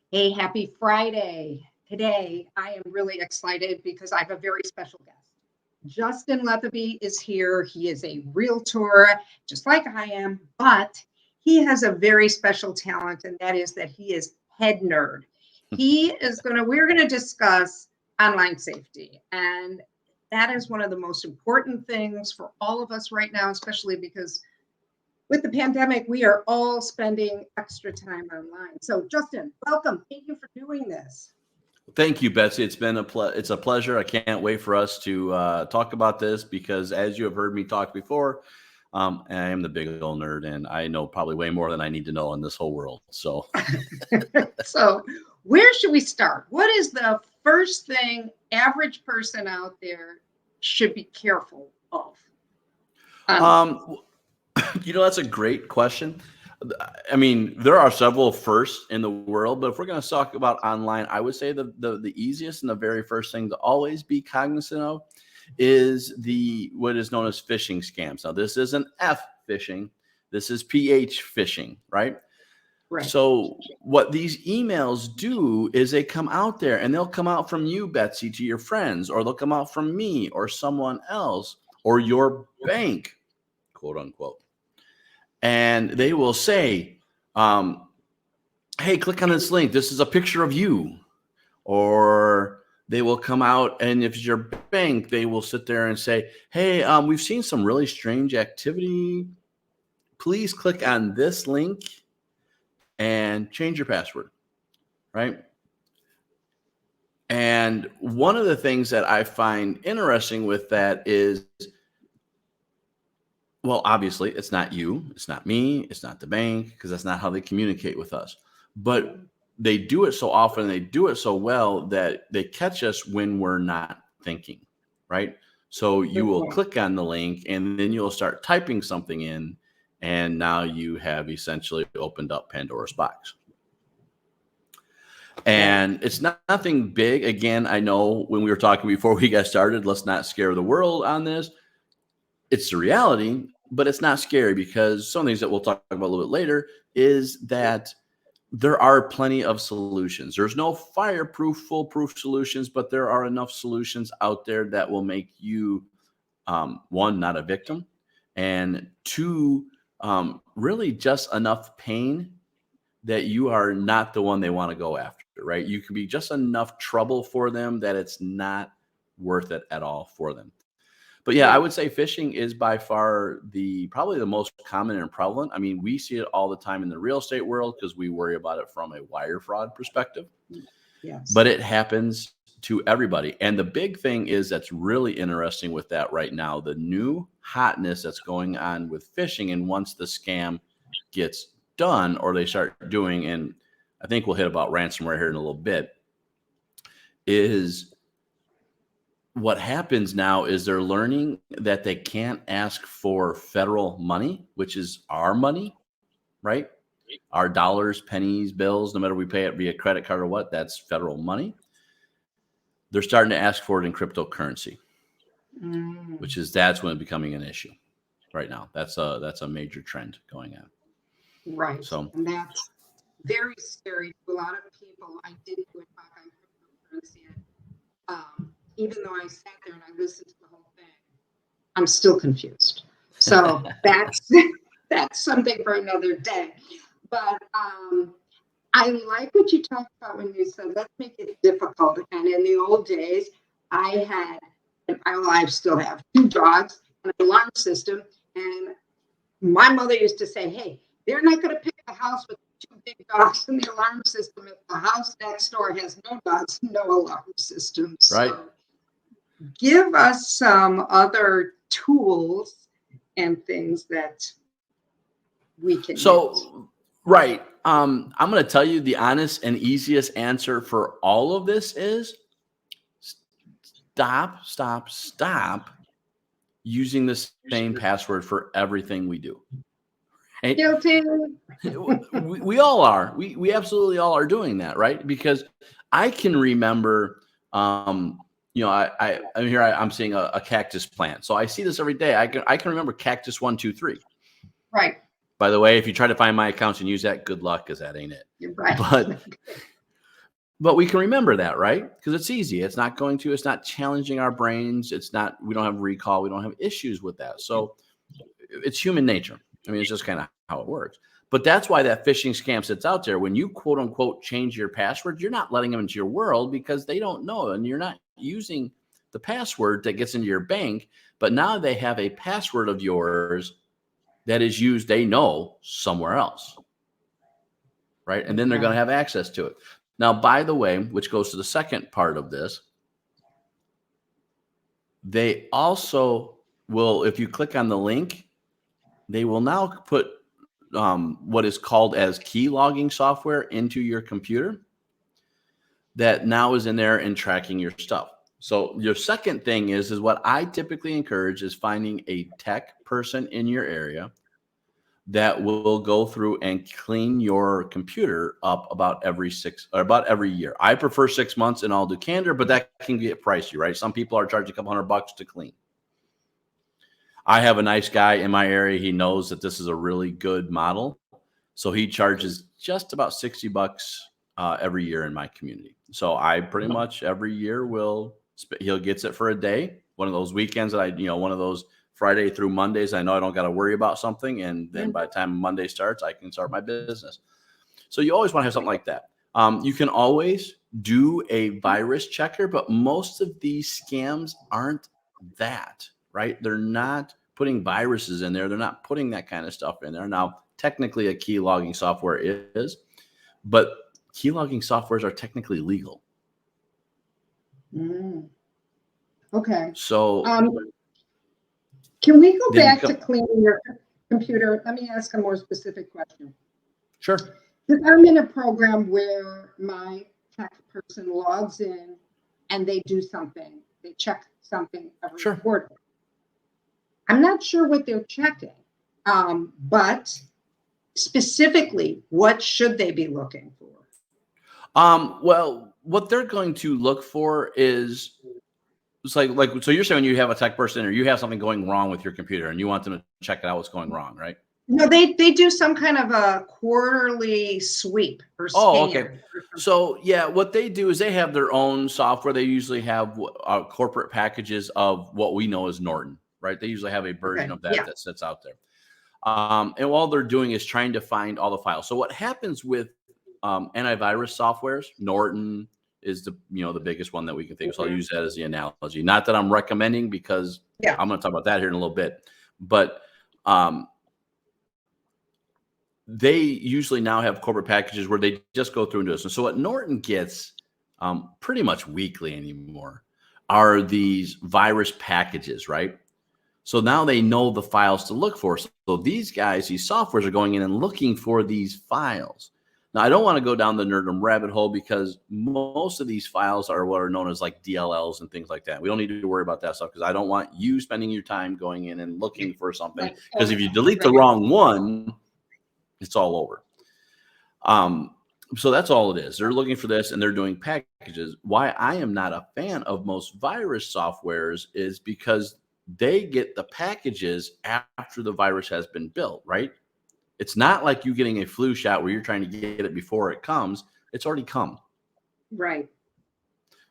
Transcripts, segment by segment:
Hey, happy Friday. Today, I am really excited because I have a very special guest. Justin Letheby is here. He is a realtor, just like I am, but he has a very special talent, and that is that he is head nerd. We're going to discuss online safety. And that is one of the most important things for all of us right now, especially because with the pandemic, we are all spending extra time online. So, Justin, welcome. Thank you for doing this. Thank you, Betsy. It's a pleasure. I can't wait for us to talk about this because, as you have heard me talk before, I am the big old nerd, and I know probably way more than I need to know in this whole world. So, So, where should we start? What is the first thing average person out there should be careful of? um, that's a great question. I mean, there are several firsts in the world, but if we're going to talk about online, I would say the easiest and the very first thing to always be cognizant of is what is known as phishing scams. Now, this isn't F phishing, this is PH phishing, right? Right. So what these emails do is they come out there and they'll come out from you, Betsy, to your friends, or they'll come out from me or someone else or your bank, quote unquote. And they will say, hey, click on this link. This is a picture of you. Or they will come out, and if it's your bank, they will sit there and say, hey, we've seen some really strange activity. Please click on this link and change your password, right? And one of the things that I find interesting with that is, well, obviously, it's not you, it's not me, it's not the bank, because that's not how they communicate with us. But they do it so often, they do it so well that they catch us when we're not thinking, right? So you will click on the link and then you'll start typing something in, and now you have essentially opened up Pandora's box. And it's nothing big. Again, I know when we were talking before we got started, let's not scare the world on this. It's the reality, but it's not scary because some things that we'll talk about a little bit later is that there are plenty of solutions. There's no fireproof, foolproof solutions, but there are enough solutions out there that will make you, one, not a victim, and two, really just enough pain that you are not the one they want to go after, right? You can be just enough trouble for them that it's not worth it at all for them. But yeah, I would say phishing is by far probably the most common and prevalent. I mean, we see it all the time in the real estate world because we worry about it from a wire fraud perspective. Yes. But it happens to everybody. And the big thing is that's really interesting with that right now, the new hotness that's going on with phishing. And once the scam gets done or they start doing, and I think we'll hit about ransomware here in a little bit, is what happens now is they're learning that they can't ask for federal money, which is our money, right? Our dollars, pennies, bills, no matter we pay it via credit card or what, that's federal money. They're starting to ask for it in cryptocurrency, that's when it's becoming an issue right now. That's a major trend going on. Right. So, and that's very scary to a lot of people. I did do a talk on cryptocurrency. Even though I sat there and I listened to the whole thing, I'm still confused. So that's something for another day. But I like what you talked about when you said, let's make it difficult. And in the old days, I still have 2 dogs and an alarm system. And my mother used to say, hey, they're not going to pick a house with 2 big dogs and the alarm system if the house next door has no dogs, no alarm systems. Right. So give us some other tools and things that we can use. Right. I'm going to tell you the honest and easiest answer for all of this is stop using the same password for everything we do. Right? Guilty. We all are. We absolutely all are doing that, right? Because I can remember, I'm seeing a cactus plant. So I see this every day. I can remember cactus 1, 2, 3. Right. By the way, if you try to find my accounts and use that, good luck, because that ain't it. You're right. But But we can remember that, right? Because it's easy. It's not challenging our brains. We don't have recall. We don't have issues with that. So it's human nature. I mean, it's just kind of how it works. But that's why that phishing scam sits out there. When you quote unquote change your password, you're not letting them into your world because they don't know. And you're not using the password that gets into your bank. But now they have a password of yours that is used, they know, somewhere else. Right. And then they're going to have access to it. Now, by the way, which goes to the second part of this, they also will, if you click on the link, they will now put what is called as key logging software into your computer that now is in there and tracking your stuff. So your second thing is what I typically encourage is finding a tech person in your area that will go through and clean your computer up about every year. I prefer 6 months and I'll do candor, but that can get pricey, right? Some people are charging a couple $100 to clean. I have a nice guy in my area. He knows that this is a really good model. So he charges just about $60 every year in my community. So I pretty much every year he'll gets it for a day. One of those weekends that one of those Friday through Mondays, I know I don't got to worry about something. And then by the time Monday starts, I can start my business. So you always want to have something like that. You can always do a virus checker, but most of these scams aren't that, right? They're not putting viruses in there. They're not putting that kind of stuff in there. Now, technically a key logging software is, but key logging softwares are technically legal. Okay. So can we go back to cleaning your computer? Let me ask a more specific question. Sure. Because I'm in a program where my tech person logs in and they do something. They check something every quarter. I'm not sure what they're checking, but specifically, what should they be looking for? Well, what they're going to look for is it's like so you're saying you have a tech person or you have something going wrong with your computer and you want them to check out what's going wrong, right? No, they do some kind of a quarterly sweep or scan. Oh, okay. So yeah, what they do is they have their own software. They usually have corporate packages of what we know as Norton, right? They usually have a version of that that sits out there. And all they're doing is trying to find all the files. So what happens with antivirus softwares, Norton is the biggest one that we can think of. So I'll use that as the analogy. Not that I'm recommending because I'm going to talk about that here in a little bit. But they usually now have corporate packages where they just go through and do this. And so what Norton gets pretty much weekly anymore are these virus packages, right? So now they know the files to look for. So these softwares are going in and looking for these files. Now, I don't want to go down the nerdum rabbit hole because most of these files are what are known as like DLLs and things like that. We don't need to worry about that stuff because I don't want you spending your time going in and looking for something. Because if you delete the wrong one, it's all over. So that's all it is. They're looking for this and they're doing packages. Why I am not a fan of most virus softwares is because they get the packages after the virus has been built, right? It's not like you getting a flu shot where you're trying to get it before it comes. It's already come. Right.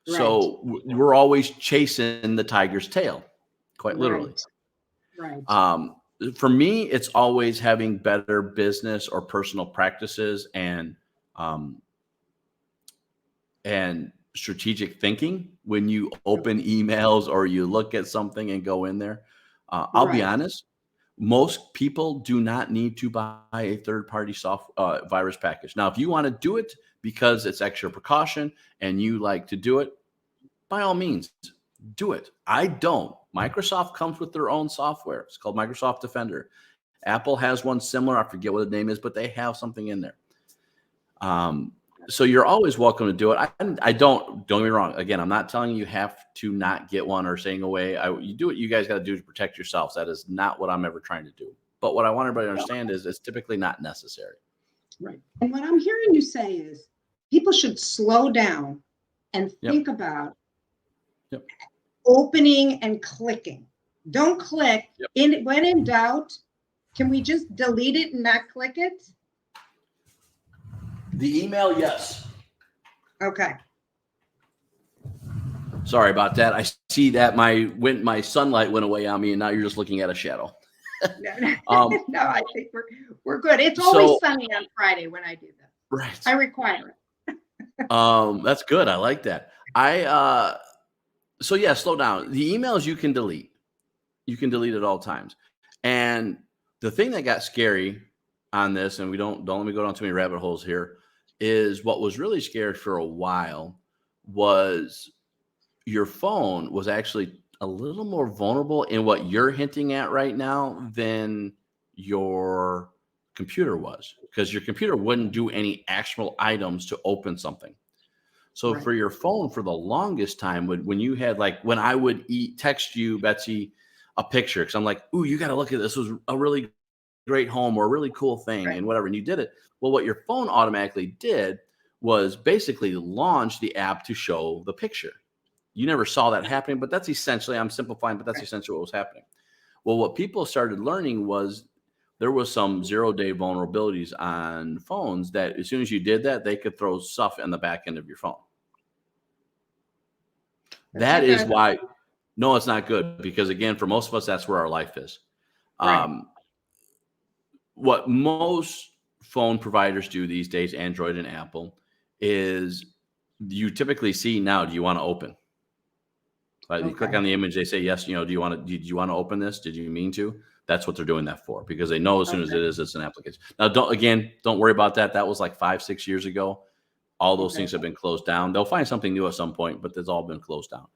So we're always chasing the tiger's tail, quite literally. Right. For me, it's always having better business or personal practices and strategic thinking when you open emails or you look at something and go in there. I'll be honest. Most people do not need to buy a third-party virus package. Now, if you want to do it because it's extra precaution and you like to do it, by all means, do it. I don't. Microsoft comes with their own software. It's called Microsoft Defender. Apple has one similar. I forget what the name is, but they have something in there. So you're always welcome to do it. I don't get me wrong. Again, I'm not telling you have to not get one or staying away. You do what you guys got to do to protect yourselves. That is not what I'm ever trying to do. But what I want everybody to understand is it's typically not necessary. Right. And what I'm hearing you say is people should slow down and think about opening and clicking. Don't click. When in doubt, can we just delete it and not click it? The email, yes. Okay. Sorry about that. I see that my sunlight went away on me, and now you're just looking at a shadow. No, Um, no, I think we're good. It's always so sunny on Friday when I do this. I right. require it. That's good. I like that. So yeah, slow down. The emails you can delete. You can delete at all times. And the thing that got scary on this, and we don't let me go down too many rabbit holes here, is what was really scary for a while was your phone was actually a little more vulnerable in what you're hinting at right now than your computer was, because your computer wouldn't do any actual items to open something. So Right. for your phone, for the longest time, when you had, like, when I would text you, Betsy, a picture, because I'm like, ooh, you got to look at this. This was a really great home or a really cool thing Right. and whatever, and you did it. Well, what your phone automatically did was basically launch the app to show the picture. You never saw that happening, but that's essentially, I'm simplifying, but that's Right. essentially what was happening. Well, what people started learning was there was some 0-day vulnerabilities on phones that as soon as you did that, they could throw stuff in the back end of your phone. That's That not is good. why, no, it's not good, because again, for most of us, that's where our life is. Right. Um, what most phone providers do these days, Android and Apple, is you typically see now, do you want to open? You click Okay. on the image, they say yes. Do you want to open this? Did you mean to? That's what they're doing that for, because they know as soon as Okay. it is, it's an application. Now, don't worry about that. That was like 5-6 years ago. All those Okay. things have been closed down. They'll find something new at some point, but it's all been closed down.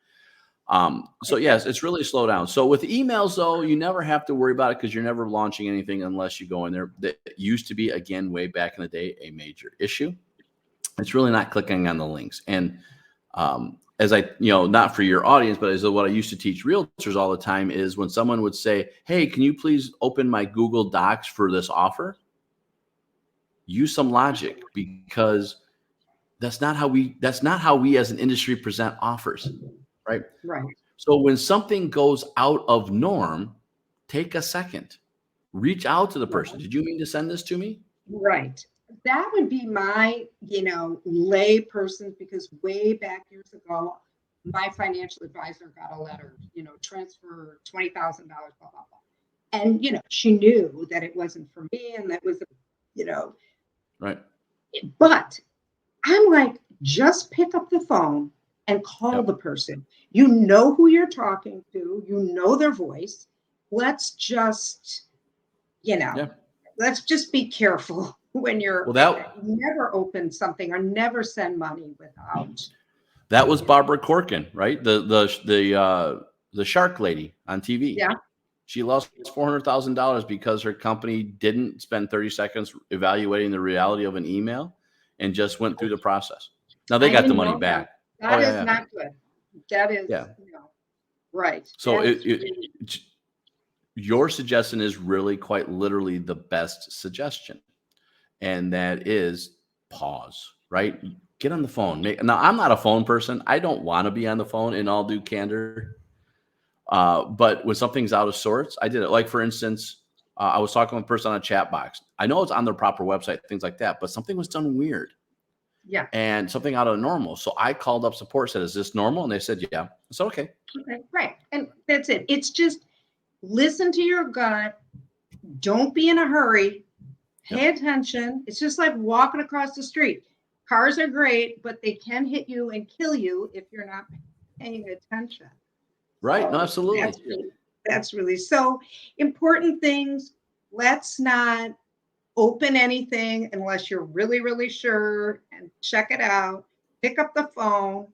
So Okay. yes, it's really slow down. So with emails, though, you never have to worry about it because you're never launching anything unless you go in there. That used to be, again, way back in the day, a major issue. It's really not clicking on the links. And as I, not for your audience, but as what I used to teach realtors all the time is when someone would say, hey, can you please open my Google Docs for this offer? Use some logic, because that's not how we as an industry present offers, right? Right. So when something goes out of norm, take a second, reach out to the person. Did you mean to send this to me? Right. That would be my, lay person, because way back years ago, my financial advisor got a letter, transfer $20,000, blah, blah, blah. And, she knew that it wasn't for me, and that was, you know, Right. but I'm like, just pick up the phone and call Yep. the person. You know who you're talking to, their voice. Let's just, Yeah. let's just be careful when Well, that never open something or never send money without. that was Barbara Corkin, right? The shark lady on TV. Yeah. She lost $400,000 because her company didn't spend 30 seconds evaluating the reality of an email and just went through the process. Now they I got the didn't money know that. back. Oh That is yeah, not good. That is, yeah. right. So That's really, your suggestion is really quite literally the best suggestion, and that is pause. Right? Get on the phone. Now I'm not a phone person. I don't want to be on the phone, in all due candor. But when something's out of sorts, I did it. Like, for instance, I was talking with a person on a chat box. I know it's on their proper website, things like that, but something was done weird yeah. and something out of normal. So I called up support, said, is this normal? And they said, yeah. I said, okay. Okay. Right. And that's it. It's just listen to your gut. Don't be in a hurry. Pay attention. It's just like walking across the street. Cars are great, but they can hit you and kill you if you're not paying attention. Right. So No, absolutely. that's really so important things. Let's not open anything unless you're really, really sure, and check it out. Pick up the phone,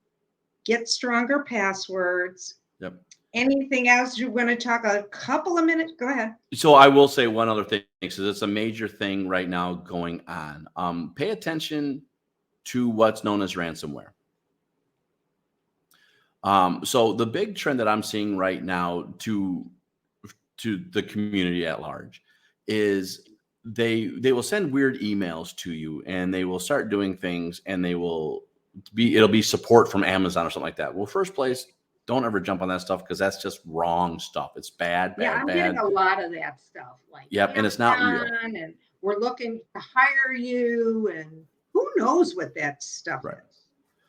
get stronger passwords. Yep. Anything else you want to talk a couple of minutes? Go ahead. So I will say one other thing, because it's a major thing right now going on. Pay attention to what's known as ransomware. So the big trend that I'm seeing right now to the community at large is they will send weird emails to you, and they will start doing things, and it'll be support from Amazon or something like that. Well, first place, don't ever jump on that stuff, because that's just wrong stuff. It's bad, Yeah, bad, I'm bad. getting a lot of that stuff, like Yep, and it's not real. Amazon, and we're looking to hire you, and who knows what that stuff Right. is.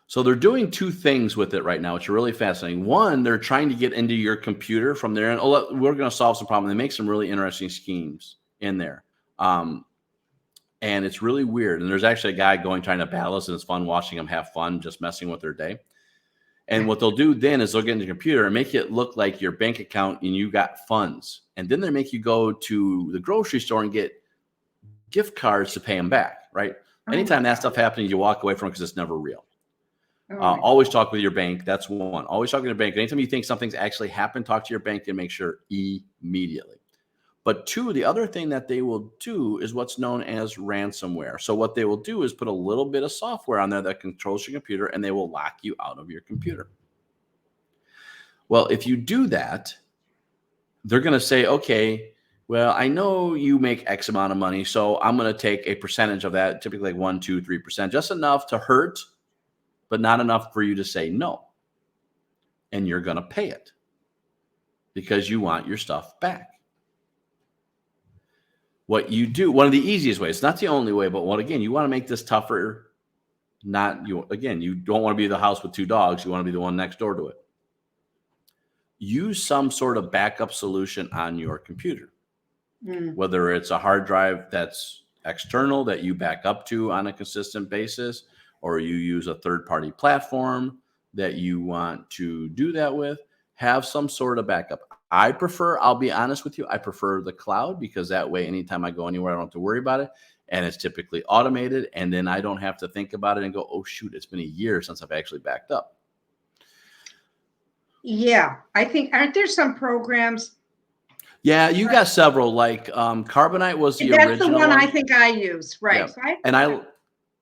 So they're doing two things with it right now, which are really fascinating. One, they're trying to get into your computer from there, and we're going to solve some problem. They make some really interesting schemes in there, and it's really weird. And there's actually a guy trying to battle us, and it's fun watching them have fun, just messing with their day. And what they'll do then is they'll get into your computer and make it look like your bank account and you got funds, and then they make you go to the grocery store and get gift cards to pay them back. Right? Anytime that stuff happens, you walk away from it because it's never real. Always talk with your bank. That's one. Always talk to your bank. Anytime you think something's actually happened, talk to your bank and make sure immediately. But two, the other thing that they will do is what's known as ransomware. So what they will do is put a little bit of software on there that controls your computer, and they will lock you out of your computer. Well, if you do that, they're going to say, okay, well, I know you make X amount of money, so I'm going to take a percentage of that, typically like 1, 2, 3%, just enough to hurt, but not enough for you to say no. And you're going to pay it because you want your stuff back. What you do, one of the easiest ways, not the only way, but again, you want to make this tougher. You don't want to be the house with two dogs. You want to be the one next door to it. Use some sort of backup solution on your computer, whether it's a hard drive that's external that you back up to on a consistent basis, or you use a third-party platform that you want to do that with. Have some sort of backup. I'll be honest with you, I prefer the cloud because that way, anytime I go anywhere, I don't have to worry about it. And it's typically automated. And then I don't have to think about it and go, oh, shoot, it's been a year since I've actually backed up. Yeah, I think, aren't there some programs? Yeah, you got several. Like Carbonite was the original. That's the one I think I use, right? Yeah.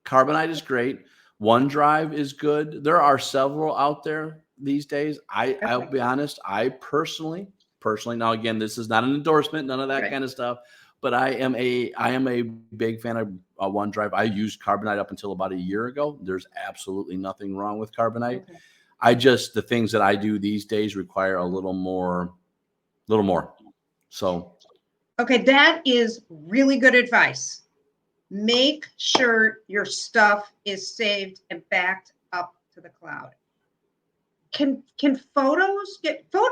Carbonite is great. OneDrive is good. There are several out there these days. I'll be honest. I personally, now again, this is not an endorsement, none of that kind of stuff. But I am a big fan of OneDrive. I used Carbonite up until about a year ago. There's absolutely nothing wrong with Carbonite. The things that I do these days require a little more. So. Okay, that is really good advice. Make sure your stuff is saved and backed up to the cloud. Can photos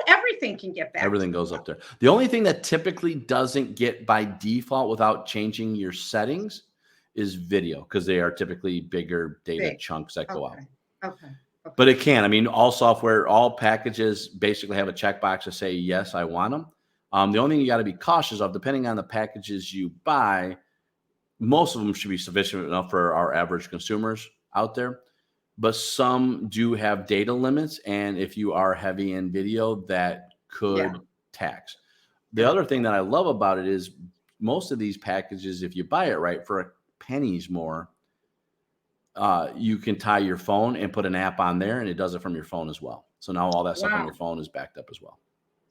everything can get back? Everything goes up there. The only thing that typically doesn't get by default without changing your settings is video, because they are typically bigger data chunks that go out. Okay. But it can. I mean, all packages basically have a checkbox to say, yes, I want them. The only thing you got to be cautious of, depending on the packages you buy, most of them should be sufficient enough for our average consumers out there. But some do have data limits. And if you are heavy in video, that could tax. The other thing that I love about it is most of these packages, if you buy it right for pennies more, you can tie your phone and put an app on there, and it does it from your phone as well. So now all that stuff on your phone is backed up as well.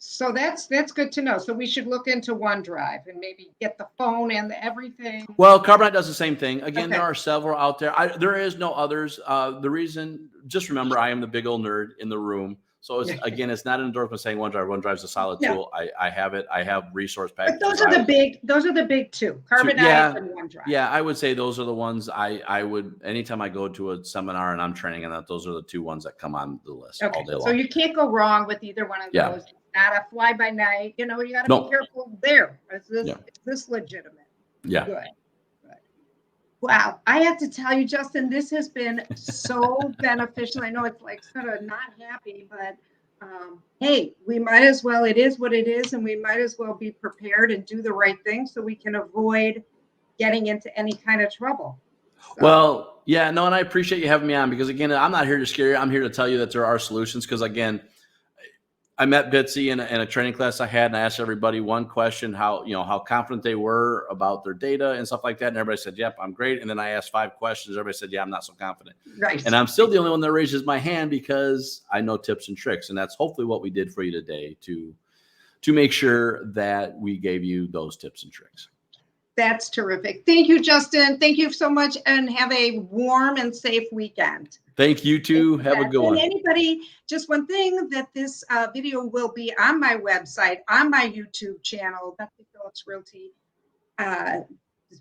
So that's good to know. So we should look into OneDrive and maybe get the phone and everything. Well, Carbonite does the same thing. Again, there are several out there. There is no others. The reason, just remember, I am the big old nerd in the room. So it's not an endorsement saying OneDrive. OneDrive's a solid tool. I have it. I have resource packages. But those are the big two, Carbonite and OneDrive. Yeah, I would say those are the ones I would, anytime I go to a seminar and I'm training on that, those are the two ones that come on the list all day long. So you can't go wrong with either one of those. Not a fly by night. You got to be careful there. Is this legitimate? Yeah. Good. Wow. I have to tell you, Justin, this has been so beneficial. I know it's like sort of not happy, but hey, we might as well, it is what it is, and we might as well be prepared and do the right thing so we can avoid getting into any kind of trouble. So. Well, yeah, no, and I appreciate you having me on, because again, I'm not here to scare you. I'm here to tell you that there are solutions, because again, I met Bitsy in a training class I had, and I asked everybody one question, how confident they were about their data and stuff like that. And everybody said, yep, I'm great. And then I asked 5 questions. Everybody said, yeah, I'm not so confident. Right. And I'm still the only one that raises my hand because I know tips and tricks. And that's hopefully what we did for you today to make sure that we gave you those tips and tricks. That's terrific. Thank you, Justin. Thank you so much, and have a warm and safe weekend. Thank you too. Have a good one. And anybody, just one thing, that this video will be on my website, on my YouTube channel, Betsy Phillips Realty.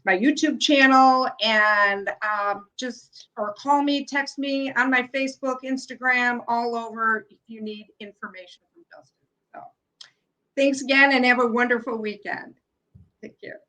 my YouTube channel, and or call me, text me on my Facebook, Instagram, all over if you need information from Justin. So thanks again and have a wonderful weekend. Take care.